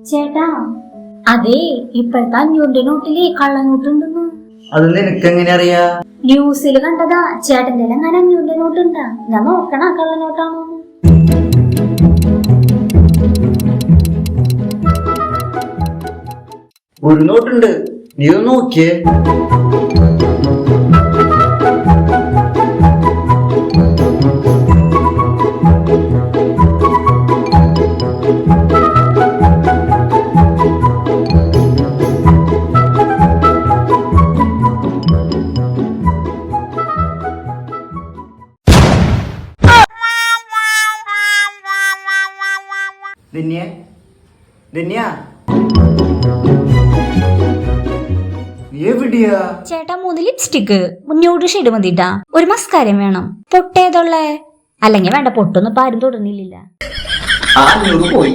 ചേട്ടാ, അതെ ഇപ്പോഴത്തെ 500 നോട്ടില് കള്ളനോട്ടുണ്ടെന്ന്. അത് നിനക്ക് എങ്ങനെ അറിയാ? ന്യൂസിൽ കണ്ടതാ. ചേട്ടന്റെ അങ്ങനെ 500 നോട്ടുണ്ടാ? ഞാൻ നോക്കണ കള്ളനോട്ടാണോ. ഒരു നോട്ടുണ്ട്, നീ ഒന്ന് നോക്കിയേ. എവിടെയാ ചേട്ടാ? 3 ലിപ്സ്റ്റിക്ക്, ന്യൂഡ് ഷെയ്ഡ് മതിട്ടാ. ഒരു മസ്കാരം വേണം. പൊട്ടേതുള്ളേ? അല്ലെങ്കിൽ വേണ്ട, പൊട്ടൊന്നും ഇപ്പൊ ആരും തൊടുന്നില്ല. പോയി.